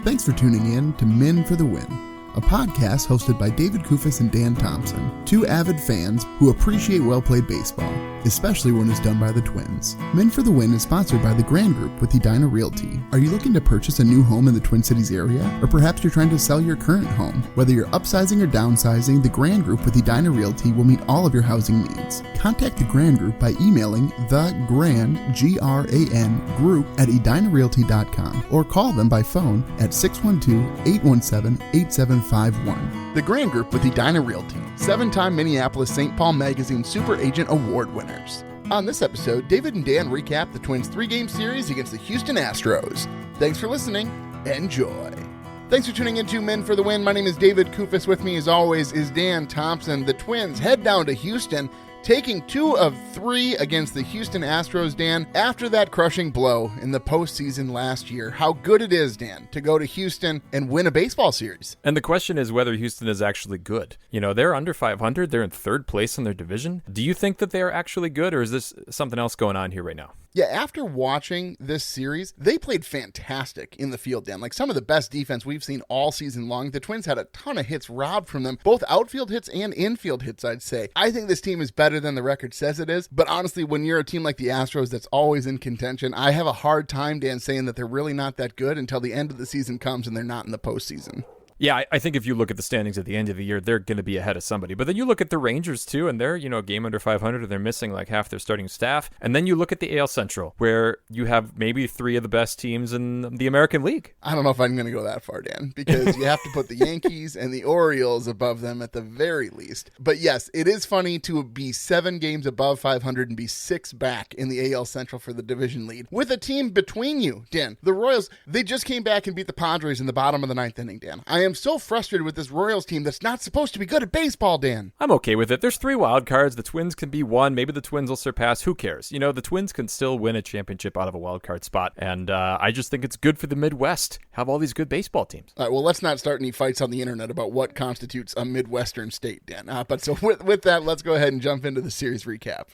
Thanks for tuning in to Men for the Win, a podcast hosted by David Kufis and Dan Thompson, two avid fans who appreciate well-played baseball, especially when it's done by the Twins. Men for the Win is sponsored by the Grand Group with Edina Realty. Are you looking to purchase a new home in the Twin Cities area? Or perhaps you're trying to sell your current home? Whether you're upsizing or downsizing, the Grand Group with Edina Realty will meet all of your housing needs. Contact the Grand Group by emailing thegrand, G-R-A-N, group at edinarealty.com or call them by phone at 612-817-8751. The Grand Group with Edina Realty, 7-time Minneapolis-St. Paul Magazine Super Agent Award winners. On this episode, David and Dan recap the Twins' 3-game series against the Houston Astros. Thanks for listening. Enjoy. Thanks for tuning in to Men for the Win. My name is David Kufis. With me, as always, is Dan Thompson. The Twins head down to Houston, taking 2 of 3 against the Houston Astros, Dan, after that crushing blow in the postseason last year. How good it is, Dan, to go to Houston and win a baseball series. And the question is whether Houston is actually good. You know, they're under 500. They're in 3rd place in their division. Do you think that they are actually good, or is this something else going on here right now? Yeah, after watching this series, they played fantastic in the field, Dan. Like some of the best defense we've seen all season long. The Twins had a ton of hits robbed from them, both outfield hits and infield hits, I'd say. I think this team is better than the record says it is, but honestly, when you're a team like the Astros that's always in contention, I have a hard time, Dan, saying that they're really not that good until the end of the season comes and they're not in the postseason. Yeah, I think if you look at the standings at the end of the year, they're going to be ahead of somebody. But then you look at the Rangers, too, and they're, a game under 500, and they're missing like half their starting staff. And then you look at the AL Central, where you have maybe 3 of the best teams in the American League. I don't know if I'm going to go that far, Dan, because you have to put the Yankees and the Orioles above them at the very least. But yes, it is funny to be 7 games above 500 and be 6 back in the AL Central for the division lead. With a team between you, Dan, the Royals, they just came back and beat the Padres in the bottom of the 9th inning, Dan. I am so frustrated with this Royals team that's not supposed to be good at baseball, Dan. I'm okay with it. There's 3 wild cards. The Twins can be 1. Maybe the Twins will surpass. Who cares? The Twins can still win a championship out of a wild card spot. And I just think it's good for the Midwest. Have all these good baseball teams. All right, well, let's not start any fights on the internet about what constitutes a Midwestern state, Dan. But so with that, let's go ahead and jump into the series recap.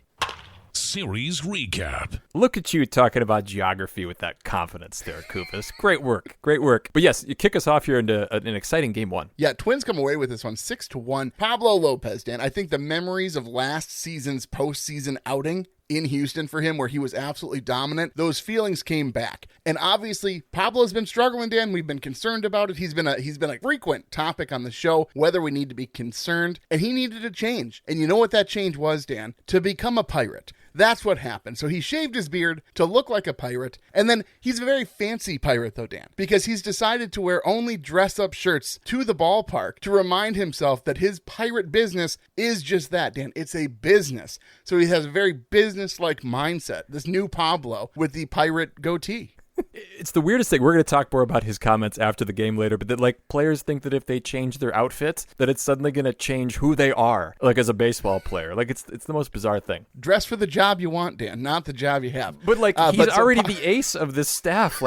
Series recap. Look at you talking about geography with that confidence there, Kufis. Great work. Great work. But yes, you kick us off here into an exciting game 1. Yeah, Twins come away with this one 6-1. Pablo Lopez, Dan. I think the memories of last season's postseason outing in Houston for him, where he was absolutely dominant, those feelings came back. And obviously, Pablo's been struggling, Dan. We've been concerned about it. He's been a frequent topic on the show, whether we need to be concerned. And he needed a change. And you know what that change was, Dan? To become a Pirate. That's what happened. So he shaved his beard to look like a pirate. And then he's a very fancy pirate, though, Dan, because he's decided to wear only dress-up shirts to the ballpark to remind himself that his pirate business is just that, Dan. It's a business. So he has a very business-like mindset, this new Pablo with the pirate goatee. It's the weirdest thing. We're going to talk more about his comments after the game later, but that players think that if they change their outfits, that it's suddenly going to change who they are, as a baseball player. It's the most bizarre thing. Dress for the job you want, Dan, not the job you have. But he's already the ace of this staff.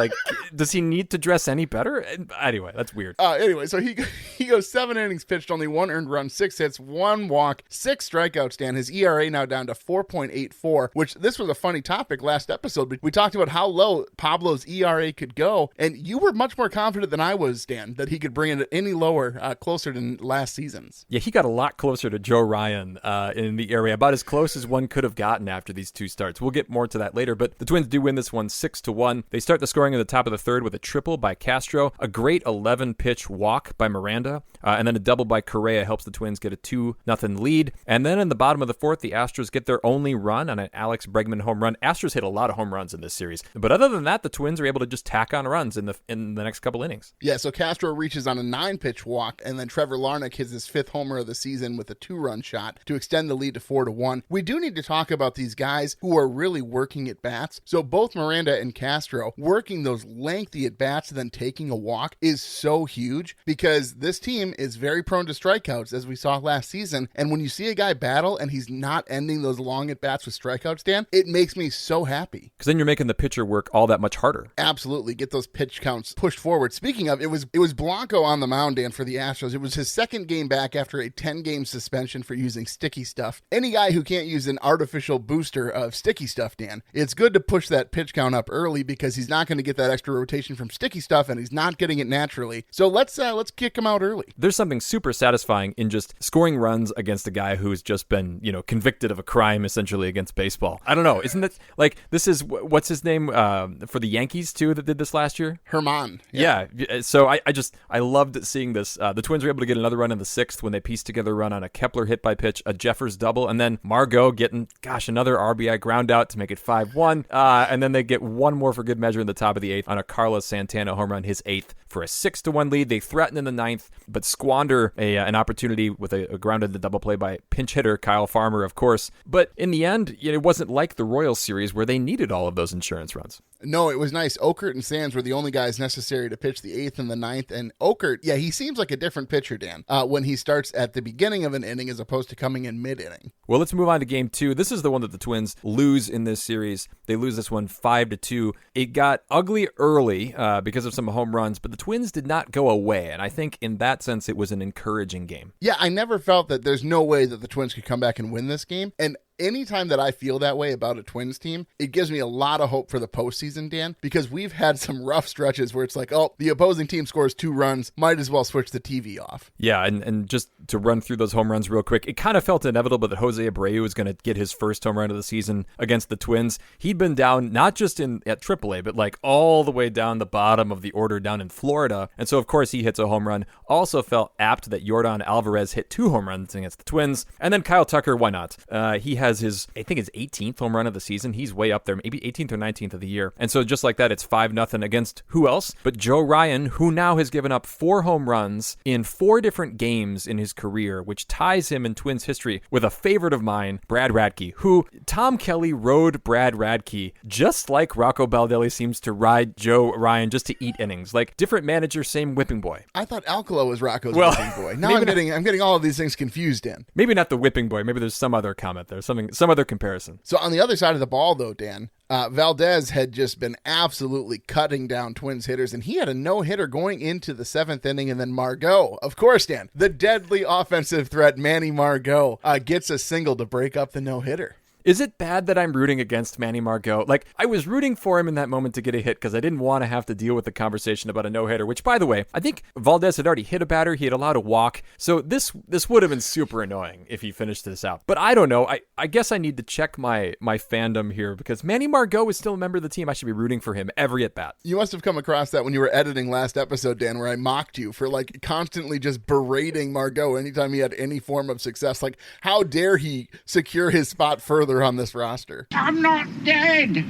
Does he need to dress any better? Anyway, that's weird. So he goes 7 innings pitched, only 1 earned run, 6 hits, 1 walk, 6 strikeouts, Dan. His ERA now down to 4.84, which this was a funny topic last episode. We talked about how low Pablo's ERA could go, and you were much more confident than I was, Dan, that he could bring it any lower, closer than last season's. Yeah, he got a lot closer to Joe Ryan in the area, about as close as one could have gotten after these 2 starts. We'll get more to that later, but the Twins do win this one 6-1. They start the scoring at the top of the 3rd with a triple by Castro, a great 11-pitch walk by Miranda, and then a double by Correa helps the Twins get a 2-0 lead. And then in the bottom of the 4th, the Astros get their only run on an Alex Bregman home run. Astros hit a lot of home runs in this series, but other than that, the Twins are able to just tack on runs in the next couple innings. Yeah, so Castro reaches on a 9-pitch walk, and then Trevor Larnach hits his 5th homer of the season with a 2-run shot to extend the lead to 4-1. We do need to talk about these guys who are really working at bats. So both Miranda and Castro working those lengthy at bats and then taking a walk is so huge, because this team is very prone to strikeouts, as we saw last season. And when you see a guy battle and he's not ending those long at bats with strikeouts, Dan, it makes me so happy. Because then you're making the pitcher work all that much harder. Absolutely. Get those pitch counts pushed forward. Speaking of, it was Blanco on the mound, Dan, for the Astros. It was his 2nd game back after a 10-game suspension for using sticky stuff. Any guy who can't use an artificial booster of sticky stuff, Dan, it's good to push that pitch count up early, because he's not going to get that extra rotation from sticky stuff, and he's not getting it naturally. So let's kick him out early. There's something super satisfying in just scoring runs against a guy who's just been, convicted of a crime essentially against baseball. I don't know. Isn't that like, this is, what's his name for the Yankees too that did this last year? Herman. Yeah. So I loved seeing this. The Twins were able to get another run in the 6th when they pieced together a run on a Kepler hit by pitch, a Jeffers double, and then Margot getting, another RBI ground out to make it 5-1. And then they get one more for good measure in the top of the 8th on a Carlos Santana home run, his 8th, for a 6-1 lead. They threaten in the 9th, but squander an opportunity with a grounded double play by pinch hitter Kyle Farmer, of course. But in the end, it wasn't like the Royals series where they needed all of those insurance runs. No, it was nice. Okert and Sands were the only guys necessary to pitch the 8th and the 9th. And Okert, he seems like a different pitcher, Dan, when he starts at the beginning of an inning as opposed to coming in mid-inning. Well, let's move on to game 2. This is the one that the Twins lose in this series. They lose this one 5-2. It got ugly early because of some home runs, but the Twins did not go away. And I think in that sense, it was an encouraging game. Yeah, I never felt that there's no way that the Twins could come back and win this game. And anytime that I feel that way about a Twins team, it gives me a lot of hope for the postseason, Dan, because we've had some rough stretches where it's like, oh, the opposing team scores 2 runs, might as well switch the TV off. Yeah, and just to run through those home runs real quick, it kind of felt inevitable that Jose Abreu was going to get his first home run of the season against the Twins. He'd been down not just at AAA, but like all the way down the bottom of the order down in Florida. And so, of course, he hits a home run. Also felt apt that Yordan Alvarez hit 2 home runs against the Twins. And then Kyle Tucker, why not? He has his 18th home run of the season. He's way up there, maybe 18th or 19th of the year. And so just like that, it's 5-0 against who else? But Joe Ryan, who now has given up 4 home runs in 4 different games in his career, which ties him in Twins history with a favorite of mine, Brad Radke, who Tom Kelly rode Brad Radke just like Rocco Baldelli seems to ride Joe Ryan just to eat innings. Like different manager, same whipping boy. I thought Alcala was Rocco's whipping boy. Now I'm getting all of these things confused, Dan. Maybe not the whipping boy. Maybe there's some other comment there, some other comparison. So on the other side of the ball, though, Dan, Valdez had just been absolutely cutting down Twins hitters, and he had a no-hitter going into the 7th inning, and then Margot, of course, Dan, the deadly offensive threat, Manny Margot, gets a single to break up the no-hitter. Is it bad that I'm rooting against Manny Margot? Like, I was rooting for him in that moment to get a hit because I didn't want to have to deal with the conversation about a no-hitter, which, by the way, I think Valdez had already hit a batter. He had allowed a walk. So this would have been super annoying if he finished this out. But I don't know. I guess I need to check my fandom here because Manny Margot is still a member of the team. I should be rooting for him every at-bat. You must have come across that when you were editing last episode, Dan, where I mocked you for, like, constantly just berating Margot anytime he had any form of success. Like, how dare he secure his spot further on this roster? I'm not dead.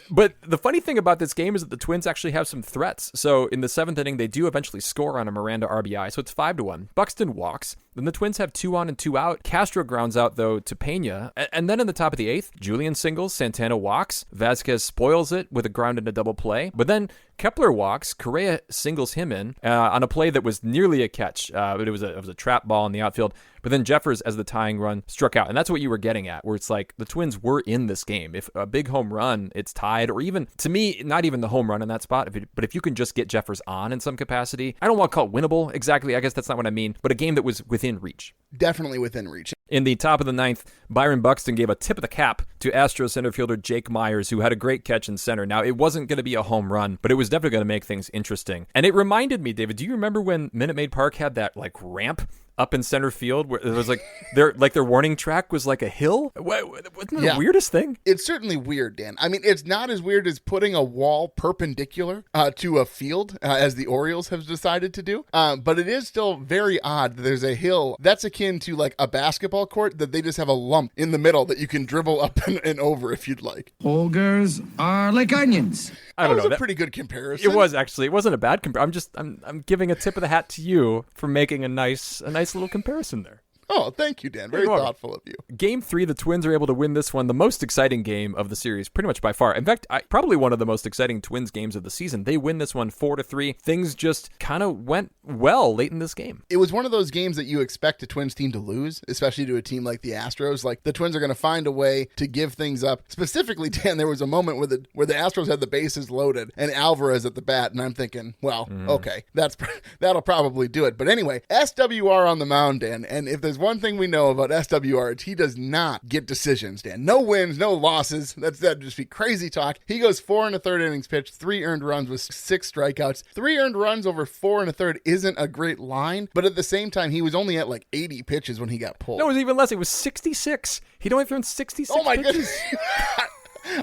But the funny thing about this game is that the Twins actually have some threats. So in the 7th inning, they do eventually score on a Miranda RBI, so it's 5-1. Buxton walks. Then the Twins have 2 on and 2 out. Castro grounds out, though, to Pena. And then in the top of the 8th, Julien singles, Santana walks. Vasquez spoils it with a ground and a double play. But then Kepler walks. Correa singles him in on a play that was nearly a catch. But it was a trap ball in the outfield. But then Jeffers, as the tying run, struck out. And that's what you were getting at, where it's like the Twins were in this game. If a big home run, it's tied, or even, to me, not even the home run in that spot, but if you can just get Jeffers on in some capacity, I don't want to call it winnable exactly. I guess that's not what I mean, but a game that was within reach. Definitely within reach. In the top of the 9th, Byron Buxton gave a tip of the cap to Astros center fielder Jake Myers, who had a great catch in center. Now, it wasn't going to be a home run, but it was definitely going to make things interesting. And it reminded me, David, do you remember when Minute Maid Park had that like ramp up in center field where it was like their warning track was like a hill? Wasn't that the weirdest thing? It's certainly weird, Dan. I mean, it's not as weird as putting a wall perpendicular to a field, as the Orioles have decided to do. But it is still very odd that there's a hill that's akin to like a basketball court that they just have a lump in the middle that you can dribble up and over if you'd like. Ogres are like onions. I don't know. That was a pretty good comparison. It was actually. It wasn't a bad comparison. I'm giving a tip of the hat to you for making a nice little comparison there. Oh, thank you, Dan. Very thoughtful of you. Game 3, the Twins are able to win this one, the most exciting game of the series, pretty much by far. In fact, probably one of the most exciting Twins games of the season. They win this one 4-3. Things just kind of went well late in this game. It was one of those games that you expect a Twins team to lose, especially to a team like the Astros. Like, the Twins are going to find a way to give things up. Specifically, Dan, there was a moment where the Astros had the bases loaded and Alvarez at the bat, and I'm thinking, well, okay, that'll probably do it. But anyway, SWR on the mound, Dan, and if there's there's one thing we know about SWR, it's he does not get decisions, Dan. No wins, no losses. That'd just be crazy talk. He goes 4 1/3 innings pitched, 3 earned runs with 6 strikeouts. 3 earned runs over 4 1/3 isn't a great line, but at the same time, he was only at like 80 pitches when he got pulled. No, it was even less. It was 66. He'd only thrown 66 Oh my pitches. goodness.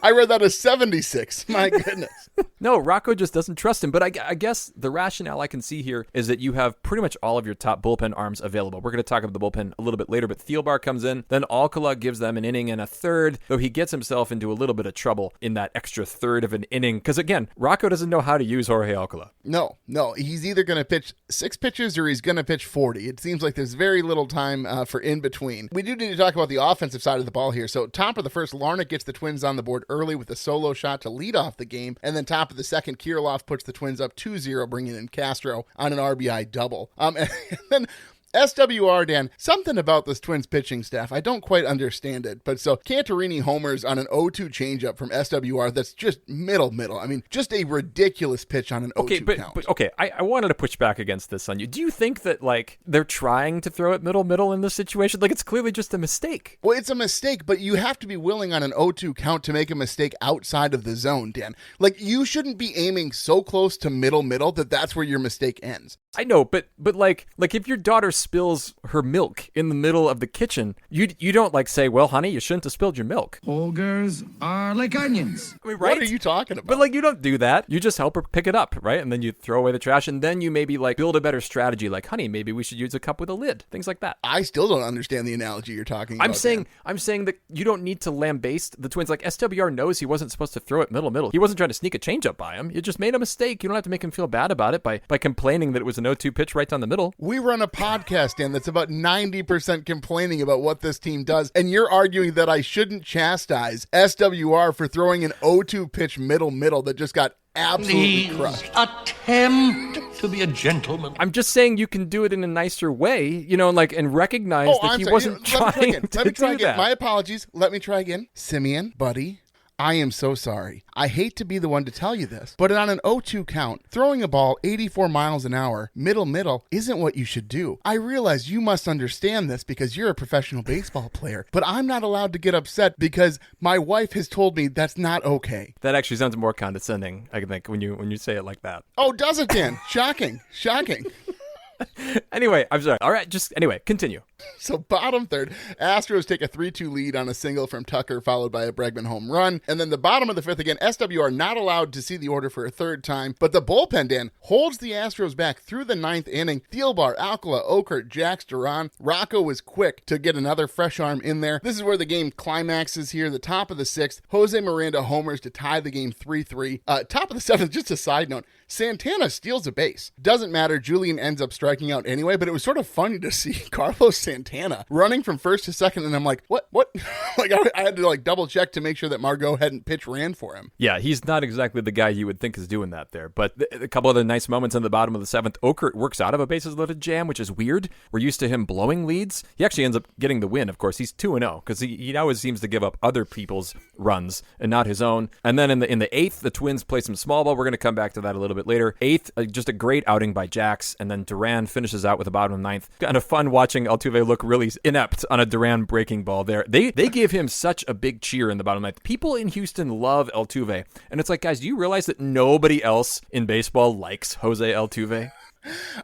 I read that as 76. My goodness. No, Rocco just doesn't trust him. But I guess the rationale I can see here is that you have pretty much all of your top bullpen arms available. We're going to talk about the bullpen a little bit later, but Thielbar comes in. Then Alcala gives them an inning and a third, though he gets himself into a little bit of trouble in that extra third of an inning. Because again, Rocco doesn't know how to use Jorge Alcala. No. He's either going to pitch 6 pitches or he's going to pitch 40. It seems like there's very little time for in between. We do need to talk about the offensive side of the ball here. So top of the first, Larnach gets the Twins on the board early with a solo shot to lead off the game. And then top of the second, Kirilloff puts the Twins up 2-0, bringing in Castro on an RBI double. And then SWR, Dan, something about this Twins pitching staff, I don't quite understand it. But so Cantarini homers on an 0-2 changeup from SWR that's just middle. I mean, just a ridiculous pitch on an 0-2 count. But I wanted to push back against this on you. Do you think that, like, they're trying to throw it middle in this situation? Like, it's clearly just a mistake. Well, it's a mistake, but you have to be willing on an 0-2 count to make a mistake outside of the zone, Dan. Like, you shouldn't be aiming so close to middle that that's where your mistake ends. I know, but like if your daughter spills her milk in the middle of the kitchen, you don't like say, well, honey, you shouldn't have spilled your milk. Ogres are like onions. I mean, right? What are you talking about? But like, you don't do that. You just help her pick it up, right? And then you throw away the trash, and then you maybe like build a better strategy. Like, honey, maybe we should use a cup with a lid. Things like that. I still don't understand the analogy you're talking about. I'm saying that you don't need to lambaste the Twins. Like, SWR knows he wasn't supposed to throw it middle. He wasn't trying to sneak a changeup by him. You just made a mistake. You don't have to make him feel bad about it by complaining that it was an 0-2 pitch right down the middle. We run a podcast, Dan, that's about 90% complaining about what this team does, and you're arguing that I shouldn't chastise SWR for throwing an 0-2 pitch middle that just got absolutely crushed. Attempt to be a gentleman. I'm just saying you can do it in a nicer way, and recognize that he wasn't trying to Let me try do again. that. My apologies. Let me try again. Simeon, buddy, I am so sorry. I hate to be the one to tell you this, but on an 0-2 count, throwing a ball 84 miles an hour, middle, isn't what you should do. I realize you must understand this because you're a professional baseball player, but I'm not allowed to get upset because my wife has told me that's not okay. That actually sounds more condescending, I think, when you say it like that. Oh, does it, Dan? Shocking. Anyway, I'm sorry. All right, continue. So bottom third, Astros take a 3-2 lead on a single from Tucker, followed by a Bregman home run. And then the bottom of the fifth again, SWR not allowed to see the order for a third time, but the bullpen, Dan, holds the Astros back through the ninth inning. Thielbar, Alcala, Okert, Jax, Duran. Rocco was quick to get another fresh arm in there. This is where the game climaxes here. The top of the sixth, Jose Miranda homers to tie the game 3-3. Top of the seventh, just a side note, Santana steals a base. Doesn't matter, Julien ends up striking out anyway, but it was sort of funny to see Carlos Santana running from first to second, and I'm like, what? Like, I had to double check to make sure that Margot hadn't pitch ran for him. Yeah, he's not exactly the guy you would think is doing that there, but a couple other nice moments in the bottom of the seventh. Okert works out of a bases loaded jam, which is weird. We're used to him blowing leads. He actually ends up getting the win, of course. He's 2-0 because he always seems to give up other people's runs and not his own. And then in the eighth, the Twins play some small ball. We're going to come back to that a little bit later. Eighth, just a great outing by Jax, and then Duran finishes out with the bottom of the ninth. Kind of fun watching Altuve look really inept on a Duran breaking ball there. They give him such a big cheer in the bottom of the ninth. People in Houston love Altuve, and it's like, guys, do you realize that nobody else in baseball likes Jose Altuve?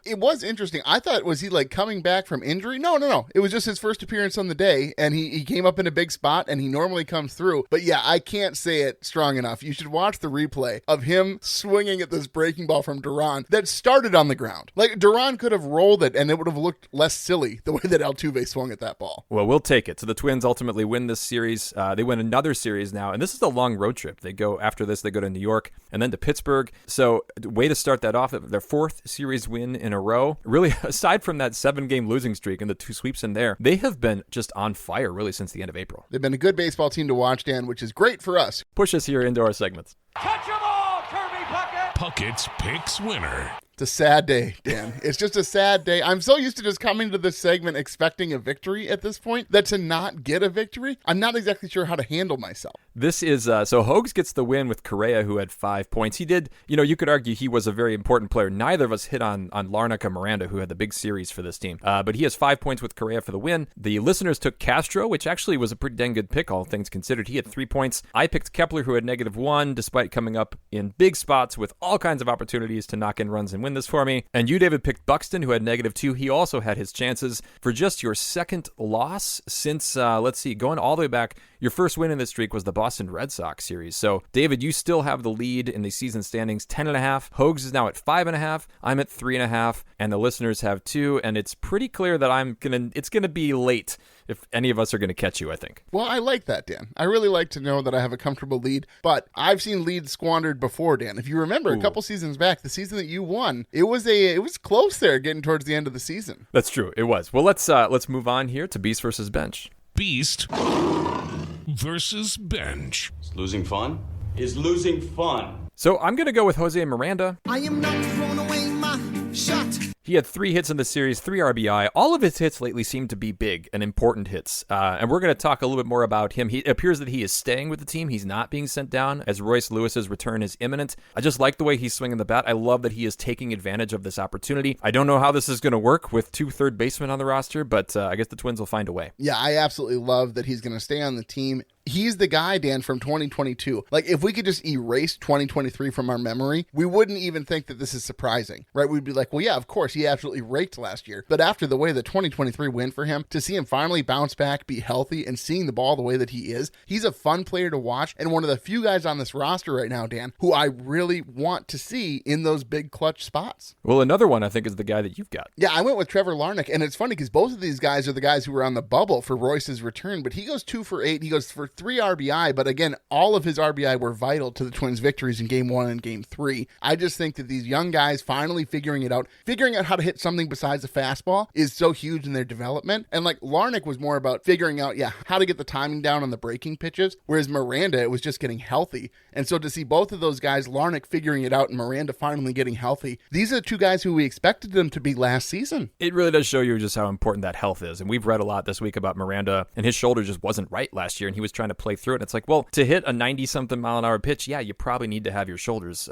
It was interesting. I thought, was he coming back from injury? No. It was just his first appearance on the day, and he came up in a big spot, and he normally comes through. But yeah, I can't say it strong enough. You should watch the replay of him swinging at this breaking ball from Duran that started on the ground. Like, Duran could have rolled it, and it would have looked less silly the way that Altuve swung at that ball. Well, we'll take it. So the Twins ultimately win this series. They win another series now, and this is a long road trip. After this, they go to New York and then to Pittsburgh. So way to start that off. Their fourth series win in a row. Really, aside from that 7-game losing streak and the 2 sweeps in there, they have been just on fire really since the end of April. They've been a good baseball team to watch, Dan, which is great for us. Push us here into our segments. Catch 'em all, Kirby Puckett! Puckett's Picks winner. It's a sad day, Dan. It's just a sad day. I'm so used to just coming to this segment expecting a victory at this point that to not get a victory, I'm not exactly sure how to handle myself. This is, so Hogs gets the win with Correa, who had 5 points. He did, you could argue he was a very important player. Neither of us hit on Larnach or Miranda, who had the big series for this team. But he has 5 points with Correa for the win. The listeners took Castro, which actually was a pretty dang good pick, all things considered. He had 3 points. I picked Kepler, who had -1, despite coming up in big spots with all kinds of opportunities to knock in runs and win this for me. And you, David, picked Buxton, who had -2. He also had his chances. For just your second loss since, going all the way back, your first win in this streak was the Boston Red Sox series. So, David, you still have the lead in the season standings, 10.5. Hogs is now at 5.5. I'm at 3.5, and the listeners have 2. And it's pretty clear that it's gonna be late if any of us are gonna catch you, I think. Well, I like that, Dan. I really like to know that I have a comfortable lead, but I've seen leads squandered before, Dan. If you remember, a couple seasons back, the season that you won, it was close there, getting towards the end of the season. That's true. It was. Well, let's move on here to Beast versus Bench. Beast versus Bench. Is losing fun? Is losing fun? So I'm going to go with Jose Miranda. I am not throwing away my shot. He had 3 hits in the series, 3 RBI. All of his hits lately seem to be big and important hits. And we're going to talk a little bit more about him. It appears that he is staying with the team. He's not being sent down, as Royce Lewis's return is imminent. I just like the way he's swinging the bat. I love that he is taking advantage of this opportunity. I don't know how this is going to work with 2 third basemen on the roster, but I guess the Twins will find a way. Yeah, I absolutely love that he's going to stay on the team. He's the guy, Dan, from 2022. Like, if we could just erase 2023 from our memory, we wouldn't even think that this is surprising, right? We'd be like, well, yeah, of course, he absolutely raked last year. But after the way the 2023 went for him, to see him finally bounce back, be healthy, and seeing the ball the way that he is, he's a fun player to watch, and one of the few guys on this roster right now, Dan, who I really want to see in those big clutch spots. Well, another one, I think, is the guy that you've got. Yeah, I went with Trevor Larnach, and it's funny because both of these guys are the guys who were on the bubble for Royce's return, but he goes 2 for 8. He goes for 3 RBI, but again, all of his RBI were vital to the Twins' victories in Game 1 and Game 3. I just think that these young guys finally figuring out how to hit something besides a fastball is so huge in their development. And like Larnach was more about figuring out, how to get the timing down on the breaking pitches, whereas Miranda, it was just getting healthy. And so to see both of those guys, Larnach figuring it out and Miranda finally getting healthy, these are the 2 guys who we expected them to be last season. It really does show you just how important that health is. And we've read a lot this week about Miranda, and his shoulder just wasn't right last year, and he was trying to play through it. And it's like, well, to hit a 90-something mile an hour pitch, you probably need to have your shoulders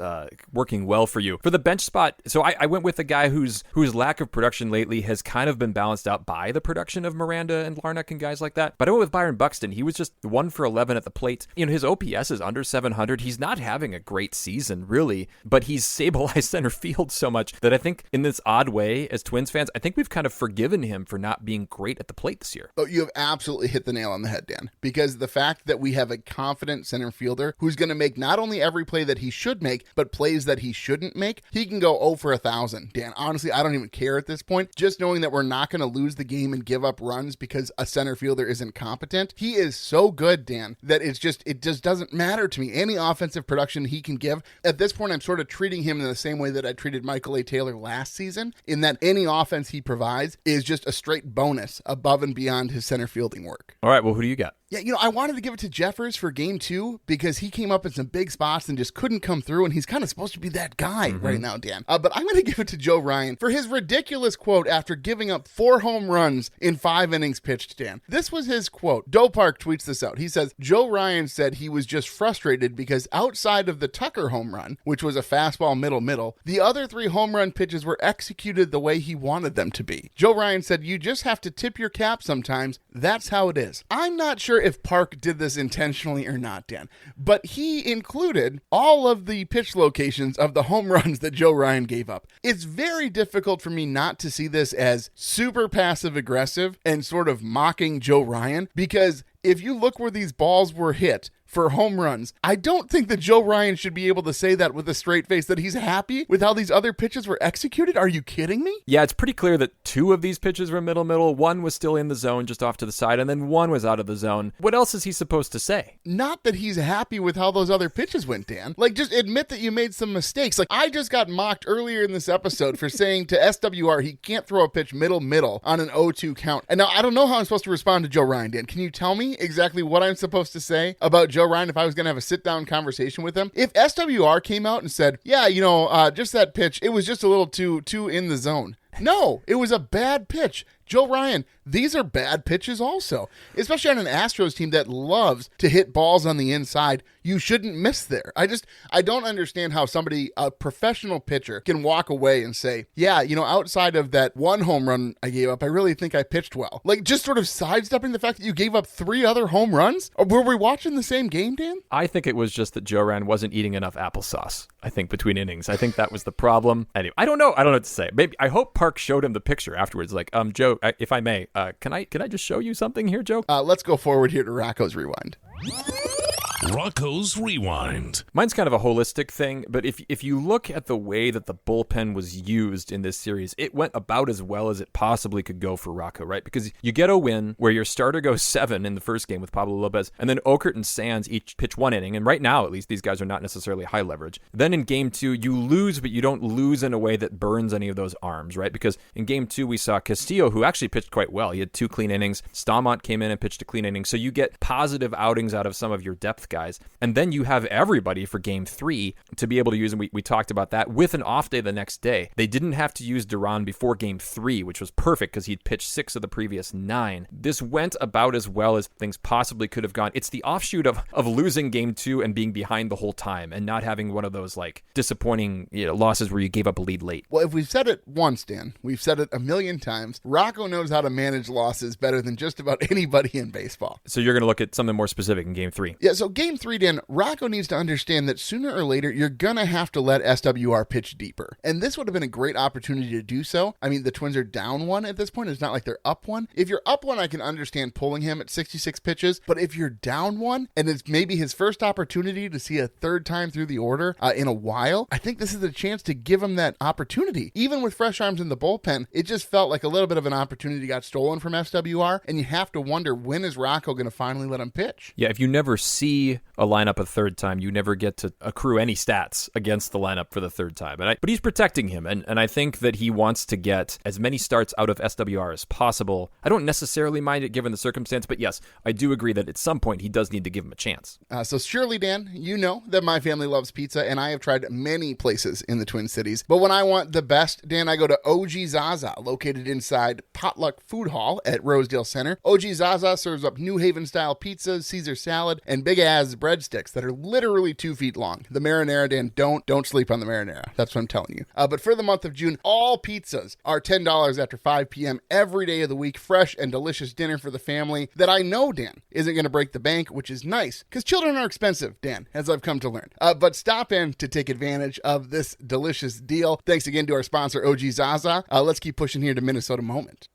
working well for you. For the bench spot, so I went with a guy whose lack of production lately has kind of been balanced out by the production of Miranda and Larnach and guys like that. But I went with Byron Buxton. He was just 1 for 11 at the plate. His OPS is under 700. He's not having a great season, really, but he's stabilized center field so much that I think in this odd way, as Twins fans, I think we've kind of forgiven him for not being great at the plate this year. Oh, you have absolutely hit the nail on the head, Dan, because the fact that we have a confident center fielder who's going to make not only every play that he should make, but plays that he shouldn't make, he can go 0 for 1,000. Dan, honestly, I don't even care at this point. Just knowing that we're not going to lose the game and give up runs because a center fielder isn't competent, he is so good, Dan, that it just doesn't matter to me. Any offensive production he can give, at this point, I'm sort of treating him in the same way that I treated Michael A. Taylor last season, in that any offense he provides is just a straight bonus above and beyond his center fielding work. All right, well, who do you got? Yeah, I wanted to give it to Jeffers for Game 2 because he came up in some big spots and just couldn't come through, and he's kind of supposed to be that guy right now, Dan. But I'm going to give it to Joe Ryan for his ridiculous quote after giving up 4 home runs in 5 innings pitched, Dan. This was his quote. Doe Park tweets this out. He says, Joe Ryan said he was just frustrated because outside of the Tucker home run, which was a fastball middle, the other 3 home run pitches were executed the way he wanted them to be. Joe Ryan said, you just have to tip your cap sometimes. That's how it is. I'm not sure if Park did this intentionally or not, Dan, but he included all of the pitch locations of the home runs that Joe Ryan gave up. It's very difficult for me not to see this as super passive aggressive and sort of mocking Joe Ryan, because if you look where these balls were hit for home runs, I don't think that Joe Ryan should be able to say that with a straight face, that he's happy with how these other pitches were executed. Are you kidding me? Yeah, it's pretty clear that 2 of these pitches were middle. 1 was still in the zone just off to the side, and then 1 was out of the zone. What else is he supposed to say? Not that he's happy with how those other pitches went, Dan. Like, just admit that you made some mistakes. Like, I just got mocked earlier in this episode for saying to SWR he can't throw a pitch middle on an 0-2 count. And now I don't know how I'm supposed to respond to Joe Ryan, Dan. Can you tell me exactly what I'm supposed to say about Joe Ryan if I was going to have a sit-down conversation with him? If SWR came out and said, just that pitch, it was just a little too in the zone. No, it was a bad pitch. Joe Ryan, these are bad pitches also, especially on an Astros team that loves to hit balls on the inside. You shouldn't miss there. I don't understand how somebody, a professional pitcher, can walk away and say, yeah, outside of that one home run I gave up, I really think I pitched well. Like, just sort of sidestepping the fact that you gave up 3 other home runs? Were we watching the same game, Dan? I think it was just that Joe Ryan wasn't eating enough applesauce, I think, between innings. I think that was the problem. Anyway, I don't know what to say. Maybe, I hope Park showed him the picture afterwards. Like, Joe, if I may, can I just show you something here, Joe? Let's go forward here to Rocco's Rewind. Rocco's Rewind. Mine's kind of a holistic thing, but if you look at the way that the bullpen was used in this series, it went about as well as it possibly could go for Rocco, right? Because you get a win where your starter goes 7 in the first game with Pablo Lopez, and then Okert and Sands each pitch 1 inning, and right now, at least, these guys are not necessarily high leverage. Then in game 2, you lose, but you don't lose in a way that burns any of those arms, right? Because in game 2, we saw Castillo, who actually pitched quite well. He had 2 clean innings. Stamont came in and pitched a clean inning, so you get positive outings out of some of your depth guys. And then you have everybody for game 3 to be able to use, and we talked about that, with an off day the next day. They didn't have to use Duran before game 3, which was perfect because he'd pitched 6 of the previous 9. This went about as well as things possibly could have gone. It's the offshoot of losing game 2 and being behind the whole time and not having one of those like disappointing losses where you gave up a lead late. Well, if we've said it once, Dan, we've said it a million times. Rocco knows how to manage losses better than just about anybody in baseball. So you're going to look at something more specific in game 3. Yeah, so game 3, Dan, Rocco needs to understand that sooner or later, you're going to have to let SWR pitch deeper. And this would have been a great opportunity to do so. I mean, the Twins are down 1 at this point. It's not like they're up 1. If you're up 1, I can understand pulling him at 66 pitches. But if you're down 1, and it's maybe his first opportunity to see a third time through the order in a while, I think this is a chance to give him that opportunity. Even with fresh arms in the bullpen, it just felt like a little bit of an opportunity got stolen from SWR. And you have to wonder, when is Rocco going to finally let him pitch? Yeah, if you never see a lineup a third time, you never get to accrue any stats against the lineup for the third time. But he's protecting him, and I think that he wants to get as many starts out of SWR as possible. I don't necessarily mind it given the circumstance, but yes, I do agree that at some point he does need to give him a chance. So surely, Dan, you know that my family loves pizza, and I have tried many places in the Twin Cities. But when I want the best, Dan, I go to OG Zaza, located inside Potluck Food Hall at Rosedale Center. OG Zaza serves up New Haven-style pizzas, Caesar salad, and big-ass breadsticks that are literally 2 feet long. The marinara, Dan, don't sleep on the marinara. That's what I'm telling you. But for the month of June, all pizzas are $10 after 5 p.m. every day of the week. Fresh and delicious dinner for the family that I know, Dan, isn't going to break the bank, which is nice because children are expensive, Dan, as I've come to learn. But stop in to take advantage of this delicious deal. Thanks again to our sponsor, OG Zaza. Let's keep pushing here to Minnesota Moment.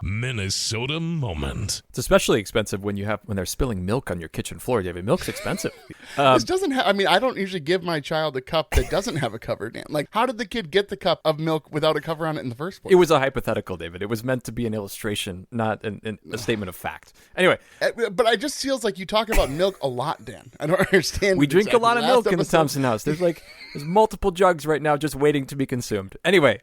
Minnesota Moment. It's especially expensive when they're spilling milk on your kitchen floor, David. Milk's expensive. This doesn't have, I don't usually give my child a cup that doesn't have a cover, Dan. Like, how did the kid get the cup of milk without a cover on it in the first place? It was a hypothetical, David. It was meant to be an illustration, not a statement of fact. Anyway. But I just feels like you talk about milk a lot, Dan. I don't understand. We drink a lot of milk in the Thompson house. There's multiple jugs right now just waiting to be consumed. Anyway.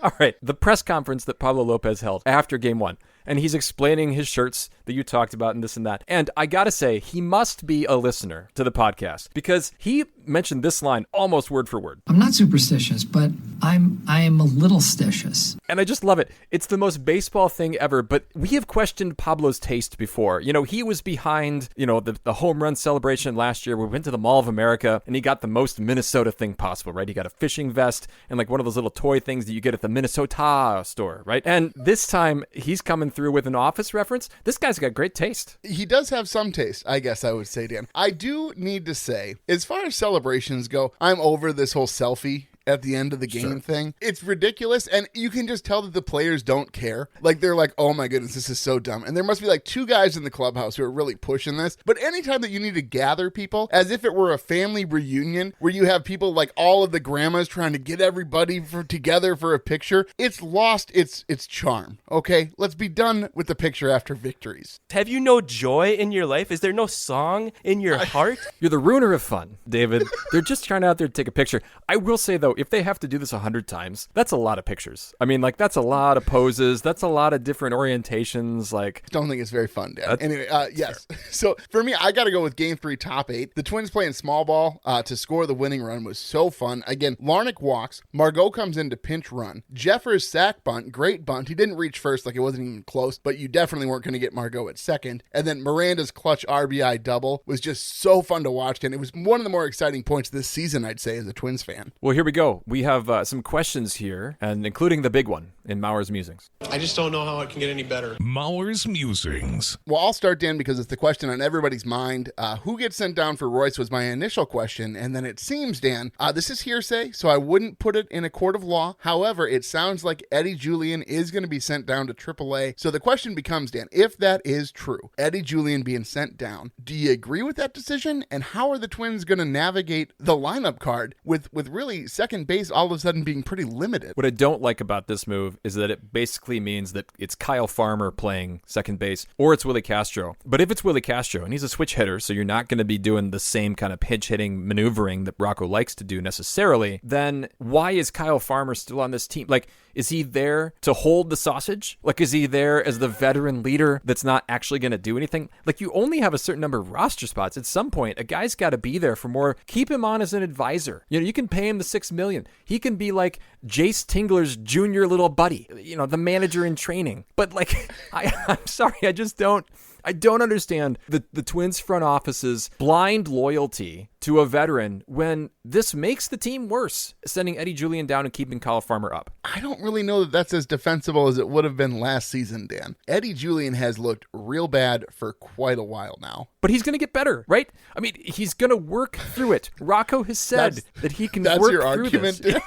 All right, the press conference that Pablo Lopez held after game 1, and he's explaining his shirts that you talked about and this and that. And I gotta say, he must be a listener to the podcast because he mentioned this line almost word for word. I'm not superstitious, but I am a little stitious. And I just love it. It's the most baseball thing ever, but we have questioned Pablo's taste before. He was behind, the home run celebration last year. We went to the Mall of America, and he got the most Minnesota thing possible, right? He got a fishing vest and like one of those little toy things that you get at the Minnesota store, right? And this time, he's coming through with an Office reference. This guy's got great taste. He does have some taste, I guess I would say, Dan. I do need to say, as far as celebrations go, I'm over this whole selfie at the end of the game thing. It's ridiculous, and you can just tell that the players don't care. Like, they're like, oh my goodness, this is so dumb. And there must be like 2 guys in the clubhouse who are really pushing this. But anytime that you need to gather people, as if it were a family reunion, where you have people like all of the grandmas trying to get everybody together for a picture, it's lost its charm, okay? Let's be done with the picture after victories. Have you no joy in your life? Is there no song in your heart? You're the ruiner of fun, David. They're just trying out there to take a picture. I will say, though, also, if they have to do this 100 times, that's a lot of pictures. I mean, like, that's a lot of poses. That's a lot of different orientations. Like, Don't think it's very fun, Dan. Anyway, yes. So for me, I got to go with Game 3, top 8. The Twins playing small ball to score the winning run was so fun. Again, Larnach walks. Margot comes in to pinch run. Jeffers sack bunt, great bunt. He didn't reach first, like it wasn't even close, but you definitely weren't going to get Margot at second. And then Miranda's clutch RBI double was just so fun to watch, and it was one of the more exciting points this season, I'd say, as a Twins fan. well, here we go. We have some questions here, and including the big one in Maurer's Musings. I just don't know how it can get any better. Maurer's Musings. Well, I'll start, Dan, because it's the question on everybody's mind. Who gets sent down for Royce was my initial question, and then it seems, Dan, this is hearsay, so I wouldn't put it in a court of law. However, it sounds like Eddie Julien is going to be sent down to AAA. So the question becomes, Dan, if that is true, Eddie Julien being sent down, do you agree with that decision? And how are the Twins going to navigate the lineup card with really second base all of a sudden being pretty limited? What I don't like about this move is that it basically means that it's Kyle Farmer playing second base or it's Willie Castro. But if it's Willie Castro, and he's a switch hitter, so you're not going to be doing the same kind of pinch hitting maneuvering that Rocco likes to do necessarily, then why is Kyle Farmer still on this team? Like, is he there to hold the sausage? Like, is he there as the veteran leader that's not actually going to do anything? Like, you only have a certain number of roster spots. At some point, a guy's got to be there for more. Keep him on as an advisor. You know, you can pay him the $6 million. He can be like Jayce Tingler's junior little buddy, you know, the manager in training. But like, I'm sorry, I don't understand the Twins front office's blind loyalty to a veteran when this makes the team worse, sending Eddie Julien down and keeping Kyle Farmer up. I don't really know that that's as defensible as it would have been last season, Dan. Eddie Julien has looked real bad for quite a while now. But he's going to get better, right? I mean, he's going to work through it. Rocco has said that he can work through this. That's your argument?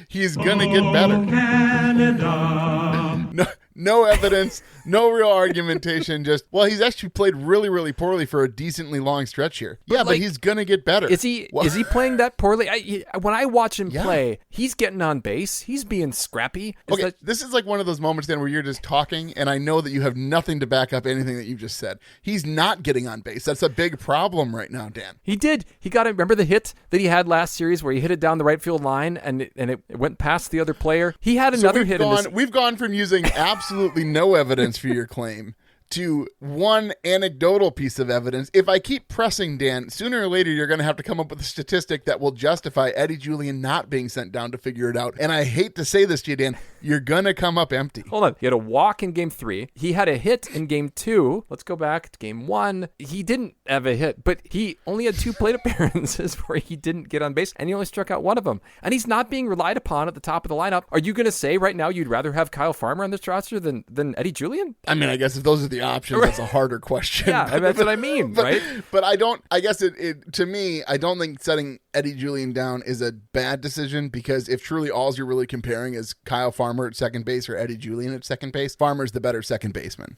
He's going to get better. No evidence, no real argumentation, just, well, he's actually played really, really poorly for a decently long stretch here. But he's going to get better. Is he playing that poorly? When I watch him play, he's getting on base. He's being scrappy. This is like one of those moments, then, where you're just talking, and I know that you have nothing to back up anything that you just said. He's not getting on base. That's a big problem right now, Dan. He did. He got it. Remember the hit that he had last series where he hit it down the right field line and it went past the other player? He had another hit. We've gone from using absolutely no evidence for your claim to one anecdotal piece of evidence. If I keep pressing, Dan, sooner or later you're going to have to come up with a statistic that will justify Eddie Julien not being sent down to figure it out. And I hate to say this to you, Dan, you're going to come up empty. Hold on. He had a walk in Game 3. He had a hit in Game 2. Let's go back to Game 1. He didn't have a hit, but he only had 2 plate appearances where he didn't get on base, and he only struck out one of them. And he's not being relied upon at the top of the lineup. Are you going to say right now you'd rather have Kyle Farmer on this roster than Eddie Julien? I mean, I guess if those are the options, that's a harder question. Yeah, that's what I mean, right? But I don't, I guess to me, I don't think setting Eddie Julien down is a bad decision, because if truly all you're really comparing is Kyle Farmer at second base or Eddie Julien at second base, Farmer's the better second baseman.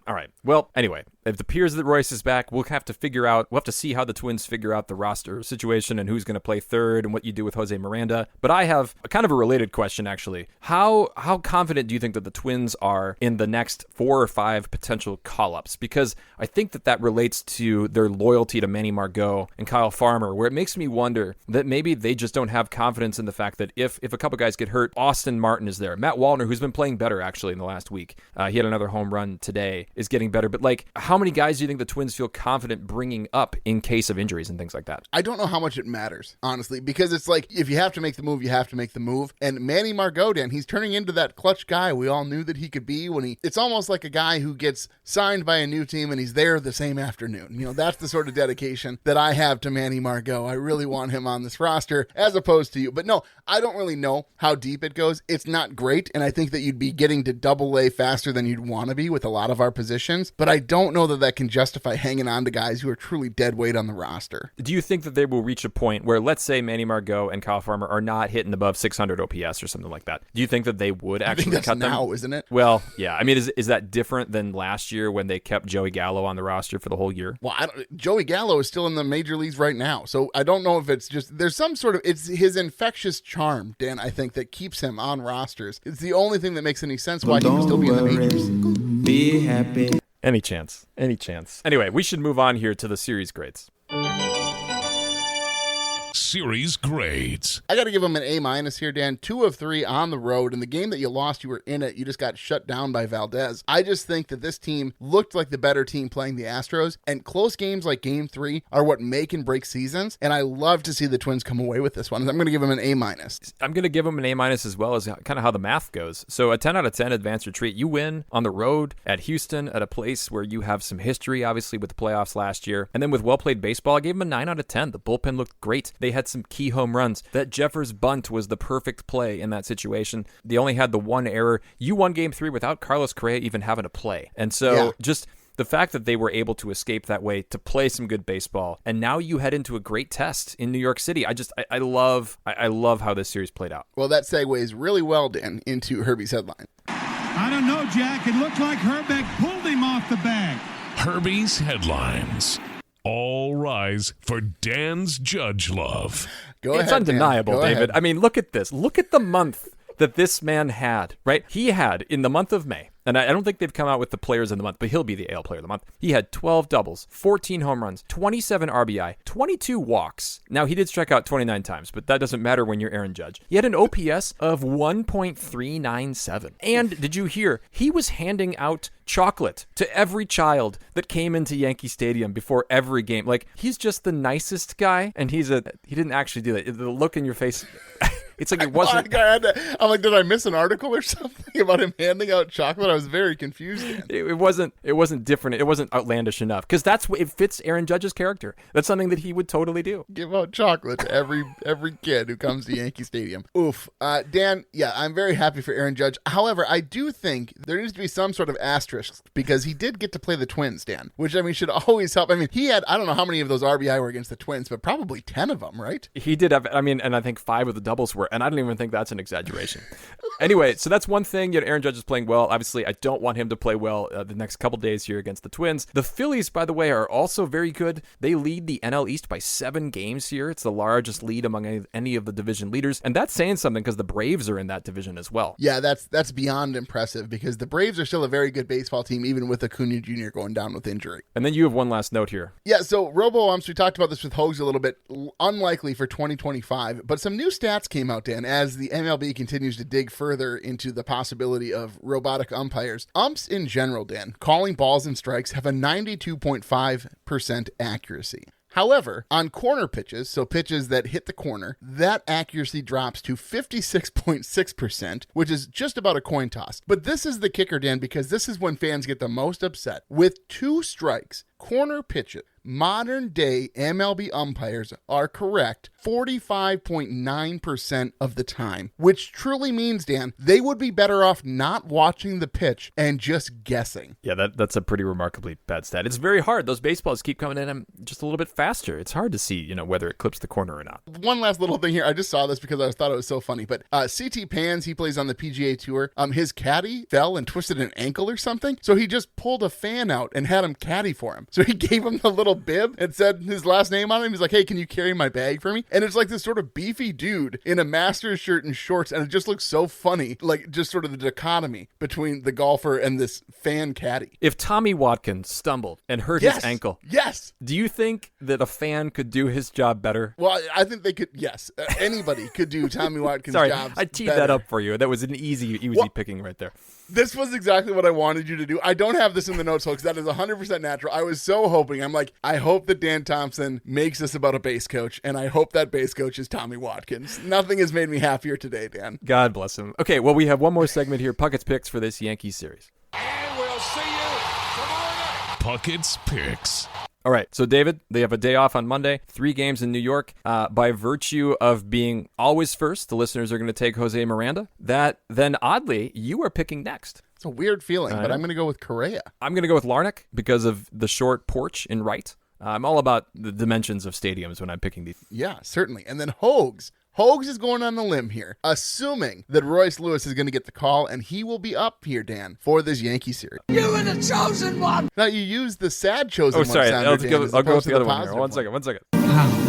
All right. Well, anyway, if it appears that Royce is back, we'll have to see how the Twins figure out the roster situation and who's going to play third and what you do with Jose Miranda. But I have a kind of a related question, actually. How confident do you think that the Twins are in the next 4 or 5 potential call-ups? Because I think that relates to their loyalty to Manny Margot and Kyle Farmer, where it makes me wonder that maybe they just don't have confidence in the fact that if a couple guys get hurt, Austin Martin is there. Matt Wallner, who's been playing better, actually, in the last week. He had another home run today. Is getting better, but like, how many guys do you think the Twins feel confident bringing up in case of injuries and things like that? I don't know how much it matters, honestly, because it's like, if you have to make the move, you have to make the move. And Manny Margot, Dan, he's turning into that clutch guy we all knew that he could be it's almost like a guy who gets signed by a new team and he's there the same afternoon. You know, that's the sort of dedication that I have to Manny Margot. I really want him on this roster as opposed to you. But no, I don't really know how deep it goes. It's not great, and I think that you'd be getting to AA faster than you'd want to be with a lot of our positions, but I don't know that can justify hanging on to guys who are truly dead weight on the roster. Do you think that they will reach a point where, let's say, Manny Margot and Kyle Farmer are not hitting above 600 OPS or something like that? Do you think that they would actually cut them? Now, isn't it? Well, yeah. I mean, is that different than last year when they kept Joey Gallo on the roster for the whole year? Well, Joey Gallo is still in the major leagues right now, so I don't know if it's just, there's some sort of, it's his infectious charm, Dan, I think, that keeps him on rosters. It's the only thing that makes any sense why he would still be in the majors. Be happy. Any chance. Anyway, we should move on here to the series grades. Series grades. I got to give them an A- here, Dan. 2 of 3 on the road. In the game that you lost, you were in it. You just got shut down by Valdez. I just think that this team looked like the better team playing the Astros, and close games like Game 3 are what make and break seasons, and I love to see the Twins come away with this one. I'm going to give them an A-. I'm going to give them an A- as well, as kind of how the math goes. So a 10 out of 10 advanced retreat. You win on the road at Houston, at a place where you have some history, obviously, with the playoffs last year. And then with well-played baseball, I gave them a 9 out of 10. The bullpen looked great. They had some key home runs. That Jeffers bunt was the perfect play in that situation. They only had the one error. You won Game 3 without Carlos Correa even having to play. And so just the fact that they were able to escape that way to play some good baseball, and now you head into a great test in New York City. I love how this series played out. Well, that segues really well, Dan, into Herbie's headline. I don't know, Jack. It looked like Herbie pulled him off the bag. Herbie's headlines. All rise for Dan's Judge Love. Go ahead, it's undeniable, Dan. David. Ahead. I mean, look at this. Look at the month that this man had, right? He had, in the month of May, and I don't think they've come out with the players of the month, but he'll be the AL player of the month. He had 12 doubles, 14 home runs, 27 RBI, 22 walks. Now, he did strike out 29 times, but that doesn't matter when you're Aaron Judge. He had an OPS of 1.397. And did you hear? He was handing out chocolate to every child that came into Yankee Stadium before every game. Like, he's just the nicest guy, and he didn't actually do that. The look in your face... It's like it wasn't. I'm like, did I miss an article or something about him handing out chocolate? I was very confused. It wasn't different. It wasn't outlandish enough, because that's what it fits Aaron Judge's character. That's something that he would totally do. Give out chocolate to every kid who comes to Yankee Stadium. Oof. Dan, yeah, I'm very happy for Aaron Judge. However, I do think there needs to be some sort of asterisk, because he did get to play the Twins, Dan, which, I mean, should always help. I mean, he had, I don't know how many of those RBI were against the Twins, but probably 10 of them, right? He did have, and I think 5 of the doubles were, and I don't even think that's an exaggeration. Anyway, so that's one thing. Aaron Judge is playing well. Obviously, I don't want him to play well the next couple days here against the Twins. The Phillies, by the way, are also very good. They lead the NL East by 7 games here. It's the largest lead among any of the division leaders, and that's saying something, because the Braves are in that division as well. Yeah, that's beyond impressive, because the Braves are still a very good baseball team, even with Acuna Jr. going down with injury. And then you have one last note here. Yeah, so Roboumps, we talked about this with Hogs a little bit, unlikely for 2025, but some new stats came out, Dan, as the MLB continues to dig further into the possibility of robotic umpires. Umps in general, Dan, calling balls and strikes, have a 92.5% accuracy. However, on corner pitches, so pitches that hit the corner, that accuracy drops to 56.6%, which is just about a coin toss. But this is the kicker, Dan, because this is when fans get the most upset. With 2 strikes, corner pitches, modern day MLB umpires are correct 45.9% of the time, which truly means, Dan, they would be better off not watching the pitch and just guessing. Yeah, that's a pretty remarkably bad stat. It's very hard. Those baseballs keep coming in just a little bit faster. It's hard to see, whether it clips the corner or not. One last little thing here. I just saw this because I thought it was so funny, but CT Pans, he plays on the PGA Tour. His caddy fell and twisted an ankle or something, so he just pulled a fan out and had him caddy for him. So he gave him the little bib and said his last name on him. He's like, hey, can you carry my bag for me? And it's like this sort of beefy dude in a Masters shirt and shorts, and it just looks so funny, like just sort of the dichotomy between the golfer and this fan caddy. If Tommy Watkins stumbled and hurt his ankle, do you think that a fan could do his job better? Well, I think they could, yes. Anybody could do Tommy Watkins' Sorry, job. I teed that up for you. That was an easy picking right there. This was exactly what I wanted you to do. I don't have this in the notes, folks. That is 100% natural. I was so hoping. I'm like, I hope that Dan Thompson makes this about a base coach, and I hope that base coach is Tommy Watkins. Nothing has made me happier today, Dan. God bless him. Okay, well, we have one more segment here, Puckett's Picks for this Yankees series. And we'll see you tomorrow night. Puckett's Picks. All right, so David, they have a day off on Monday, 3 games in New York. By virtue of being always first, the listeners are going to take Jose Miranda. Then oddly, you are picking next. It's a weird feeling, but I'm going to go with Correa. I'm going to go with Larnach because of the short porch in right. I'm all about the dimensions of stadiums when I'm picking these. Yeah, certainly. And then Hogs. Hogs is going on a limb here, assuming that Royce Lewis is going to get the call, and he will be up here, Dan, for this Yankee series. You were the chosen one. Now, you use the sad chosen one sounder, Dan, I'll go with the other one here. positive One second.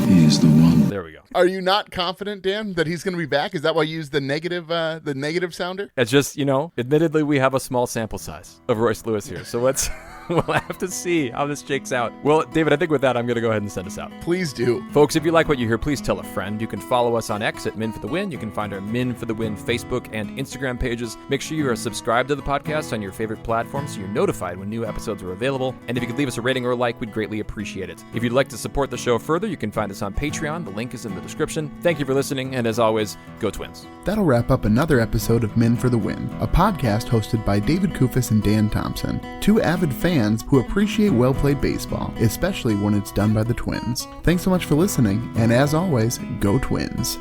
He is the one. There we go. Are you not confident, Dan, that he's going to be back? Is that why you use the negative sounder? It's just, admittedly, we have a small sample size of Royce Lewis here. So we'll have to see how this shakes out. Well, David, I think with that, I'm going to go ahead and send us out. Please do. Folks, if you like what you hear, please tell a friend. You can follow us on X at Min for the Win. You can find our Min for the Win Facebook and Instagram pages. Make sure you are subscribed to the podcast on your favorite platform so you're notified when new episodes are available. And if you could leave us a rating or a like, we'd greatly appreciate it. If you'd like to support the show further, you can find us on Patreon. The link is in the description. Thank you for listening, and as always, go Twins. That'll wrap up another episode of Min for the Win, a podcast hosted by David Kufis and Dan Thompson, two avid fans who appreciate well-played baseball, especially when it's done by the Twins. Thanks so much for listening, and as always, go Twins.